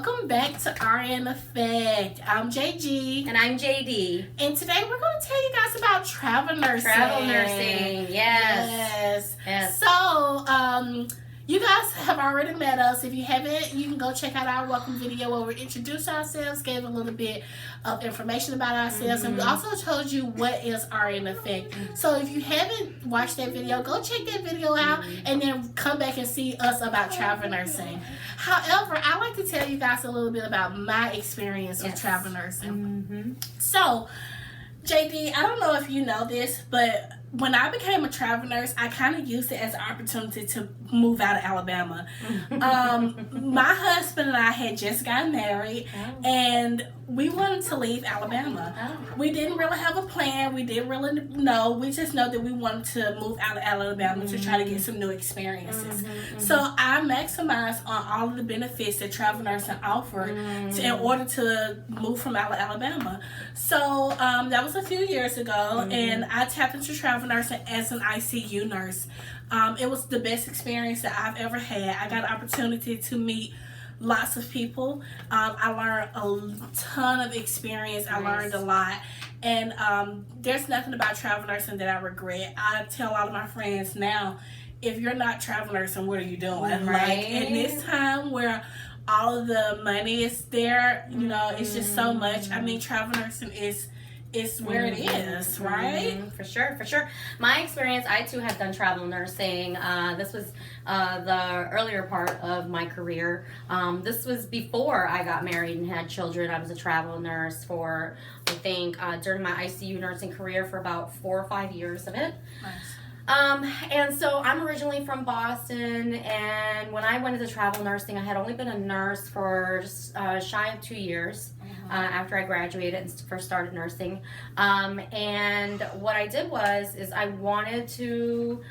welcome back to RN Effect. I'm JG. And I'm JD. And today we're going to tell you guys about travel nursing. Travel nursing, yes. So, you guys have already met us. If you haven't, you can go check out our welcome video where we introduced ourselves, gave a little bit of information about ourselves, and we also told you what is RN Effect. So if you haven't watched that video, go check that video out and then come back and see us about travel nursing. However, I like to tell you guys a little bit about my experience with travel nursing. So, JD, I don't know if you know this, but when I became a travel nurse, I kind of used it as an opportunity to move out of Alabama. My husband and I had just gotten married, and we wanted to leave Alabama. We didn't really have a plan. We didn't really know. We just know that we wanted to move out of Alabama to try to get some new experiences. So I maximized on all of the benefits that travel nursing offered in order to move from out of Alabama. So that was a few years ago, and I tapped into travel nursing as an ICU nurse. It was the best experience that I've ever had. I got an opportunity to meet lots of people. I learned a ton of experience. I learned a lot. And there's nothing about travel nursing that I regret. I tell all of my friends now, if you're not travel nursing, what are you doing? Like, in this time where all of the money is there, you know, it's just so much. I mean, travel nursing is where it is, right? For sure. My experience, I too have done travel nursing. This was the earlier part of my career. This was before I got married and had children. I was a travel nurse for, I think, during my ICU nursing career for about 4 or 5 years of it. And so I'm originally from Boston, and when I went into travel nursing, I had only been a nurse for just shy of 2 years after I graduated and first started nursing. And what I did is I wanted to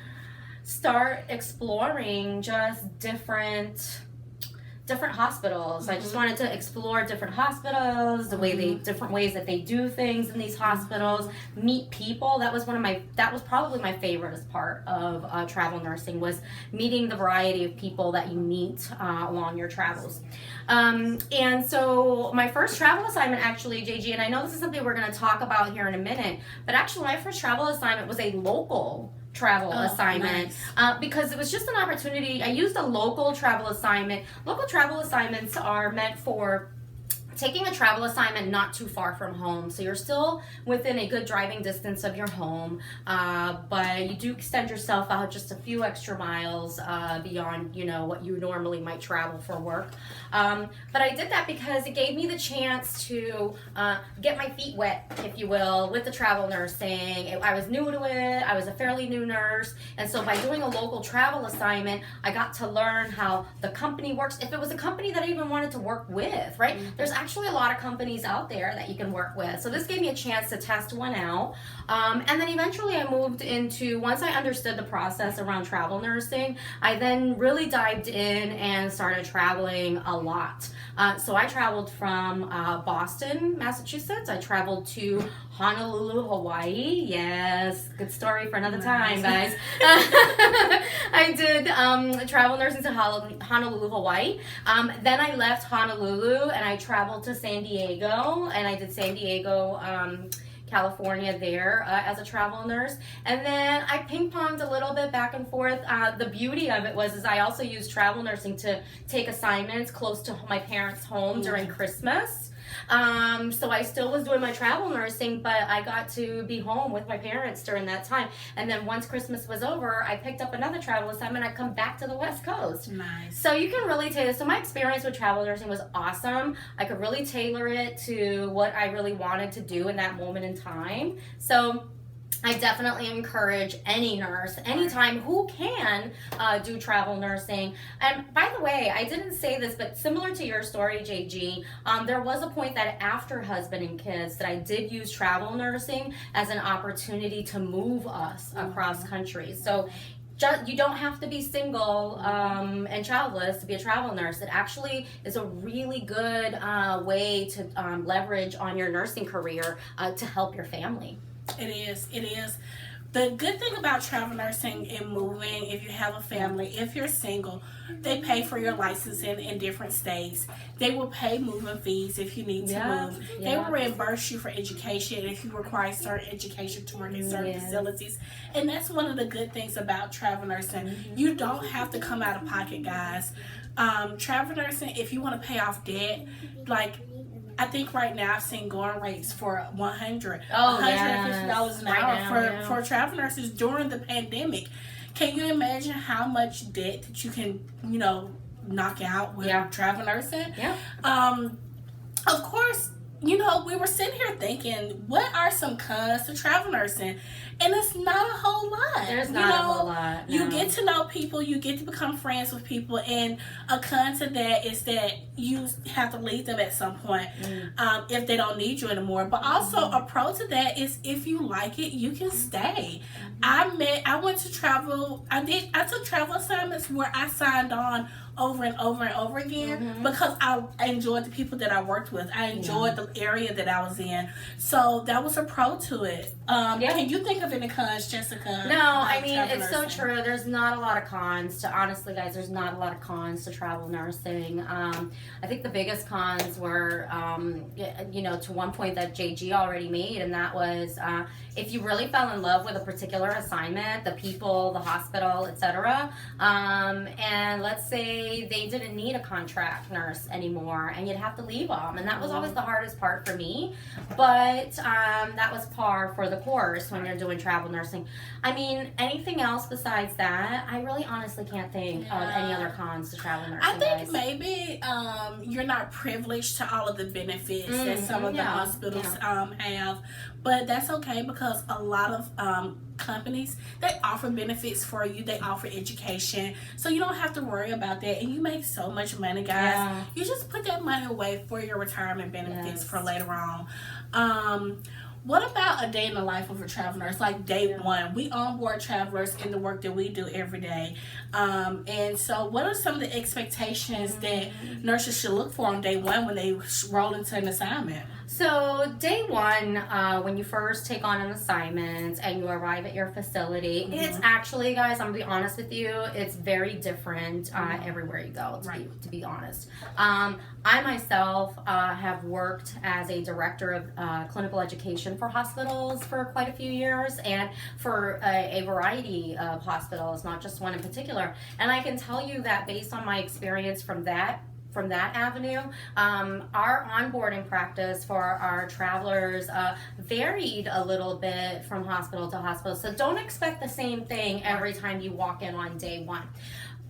start exploring just different hospitals. I just wanted to explore different hospitals, different ways that they do things in these hospitals, meet people. That was probably my favorite part of travel nursing, was meeting the variety of people that you meet along your travels. And so my first travel assignment, actually, JG, and I know this is something we're going to talk about here in a minute, but actually my first travel assignment was a local travel assignment, because it was just an opportunity. I used a local travel assignment. Local travel assignments are meant for taking a travel assignment not too far from home, so you're still within a good driving distance of your home, but you do extend yourself out just a few extra miles beyond, you know, what you normally might travel for work. But I did that because it gave me the chance to get my feet wet, if you will, with the travel nursing. I was new to it. I was a fairly new nurse, and so by doing a local travel assignment, I got to learn how the company works. If it was a company that I even wanted to work with, right? There's actually a lot of companies out there that you can work with. So this gave me a chance to test one out. And then eventually I moved into, once I understood the process around travel nursing, I then really dived in and started traveling a lot. So I traveled from Boston, Massachusetts. I traveled to Honolulu, Hawaii. Yes, good story for another time, guys. I did travel nursing to Honolulu, Hawaii. Then I left Honolulu and I traveled to San Diego, and I did San Diego, California there as a travel nurse. And then I ping-ponged a little bit back and forth. The beauty of it is I also used travel nursing to take assignments close to my parents' home during Christmas. So I still was doing my travel nursing, but I got to be home with my parents during that time. And then once Christmas was over, I picked up another travel assignment. I come back to the West Coast. Nice. So you can really tailor. So my experience with travel nursing was awesome. I could really tailor it to what I really wanted to do in that moment in time. So I definitely encourage any nurse, anytime, who can do travel nursing. And by the way, I didn't say this, but similar to your story, JG, there was a point that after husband and kids that I did use travel nursing as an opportunity to move us across countries. So you don't have to be single and childless to be a travel nurse. It actually is a really good way to leverage on your nursing career to help your family. It is. The good thing about travel nursing and moving, if you have a family, if you're single, they pay for your licensing in different states. They will pay moving fees if you need to move. They will reimburse you for education if you require certain education to work in certain facilities. And that's one of the good things about travel nursing. You don't have to come out of pocket, guys. Travel nursing, if you want to pay off debt, like, I think right now I've seen going rates for $150 an hour for travel nurses during the pandemic. Can you imagine how much debt that you can, knock out with travel nursing? Of course, we were sitting here thinking, what are some cons to travel nursing? And it's not a whole lot. There's not a whole lot. No. You get to know people, you get to become friends with people, and a con to that is that you have to leave them at some point if they don't need you anymore. But also a pro to that is if you like it, you can stay. I went to travel. I took travel assignments where I signed on over and over and over again because I enjoyed the people that I worked with. I enjoyed the area that I was in. So that was a pro to it. Can you think of any cons, Jessica? No, I mean, it's so true. There's not a lot of cons to, honestly, guys, there's not a lot of cons to travel nursing. I think the biggest cons were, to one point that JG already made, and that was if you really fell in love with a particular assignment, the people, the hospital, etc., and let's say they didn't need a contract nurse anymore and you'd have to leave them, and that was always the hardest part for me, but that was par for the course when you're doing travel nursing. I mean, anything else besides that, I really honestly can't think of any other cons to travel nursing. I think maybe you're not privileged to all of the benefits that some of the hospitals have, but that's okay because a lot of companies, they offer benefits for you. They offer education, so you don't have to worry about that, and you make so much money, guys. You just put that money away for your retirement benefits for later on. What about a day in the life of a travel nurse? Like day one, we onboard travelers in the work that we do every day. And so what are some of the expectations that nurses should look for on day one when they roll into an assignment? So day one, when you first take on an assignment and you arrive at your facility, it's actually, guys, I'm gonna be honest with you, it's very different everywhere you go, to be honest. I myself have worked as a director of clinical education for hospitals for quite a few years, and for a variety of hospitals, not just one in particular. And I can tell you that based on my experience from that avenue, our onboarding practice for our travelers varied a little bit from hospital to hospital. So don't expect the same thing every time you walk in on day one.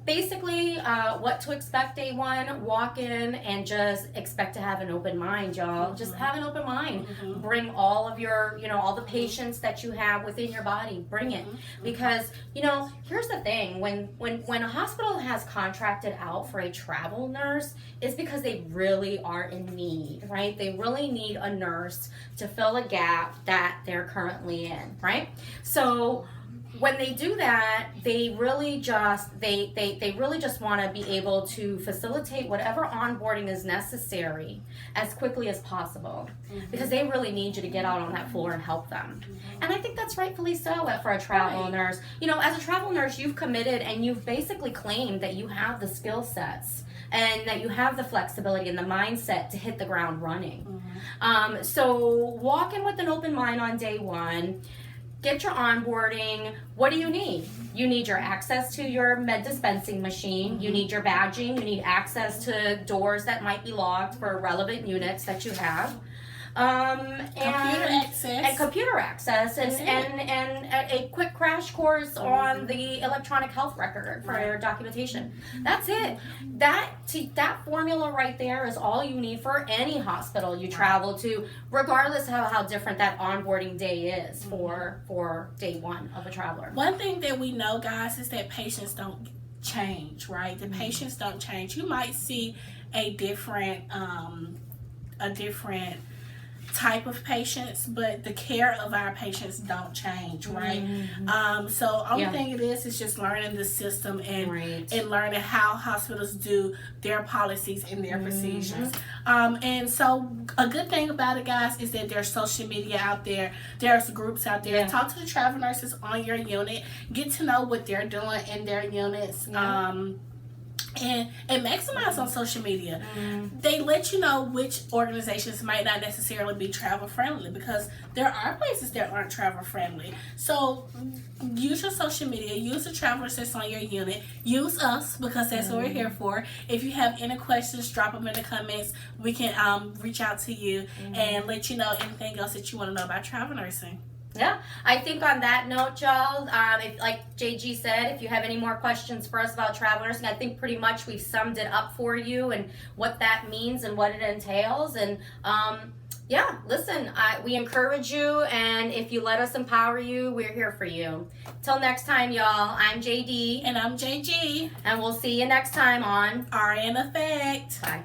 Basically, what to expect day one, walk in and just expect to have an open mind, y'all. Just have an open mind. Bring all of your, all the patience that you have within your body, bring it. Because, here's the thing, when a hospital has contracted out for a travel nurse, it's because they really are in need, right? They really need a nurse to fill a gap that they're currently in, right? So when they do that, they really just want to be able to facilitate whatever onboarding is necessary as quickly as possible, because they really need you to get out on that floor and help them. And I think that's rightfully so for a travel nurse. As a travel nurse, you've committed and you've basically claimed that you have the skill sets and that you have the flexibility and the mindset to hit the ground running. So walk in with an open mind on day one. Get your onboarding. What do you need? You need your access to your med dispensing machine. You need your badging. You need access to doors that might be locked for relevant units that you have. Computer access and a quick crash course on the electronic health record for your documentation. That's it. That formula right there is all you need for any hospital you travel to, regardless of how different that onboarding day is for day one of a traveler. One thing that we know, guys, is that patients don't change, right? The patients don't change. You might see a different type of patients, but the care of our patients don't change, right? So only thing it is just learning the system and learning how hospitals do their policies and their procedures. And so a good thing about it, guys, is that there's social media out there. There's groups out there. Talk to the travel nurses on your unit. Get to know what they're doing in their units. And maximize on social media. They let you know which organizations might not necessarily be travel friendly, because there are places that aren't travel friendly. So use your social media, use the travel nurses on your unit, use us, because that's what we're here for. If you have any questions, drop them in the comments. We can reach out to you and let you know anything else that you want to know about travel nursing. Yeah, I think on that note, y'all, if, like JG said, if you have any more questions for us about travel nursing, I think pretty much we've summed it up for you and what that means and what it entails. And yeah, listen, we encourage you, and if you let us empower you, we're here for you. Till next time, y'all, I'm JD. And I'm JG. And we'll see you next time on RN Effect. Bye.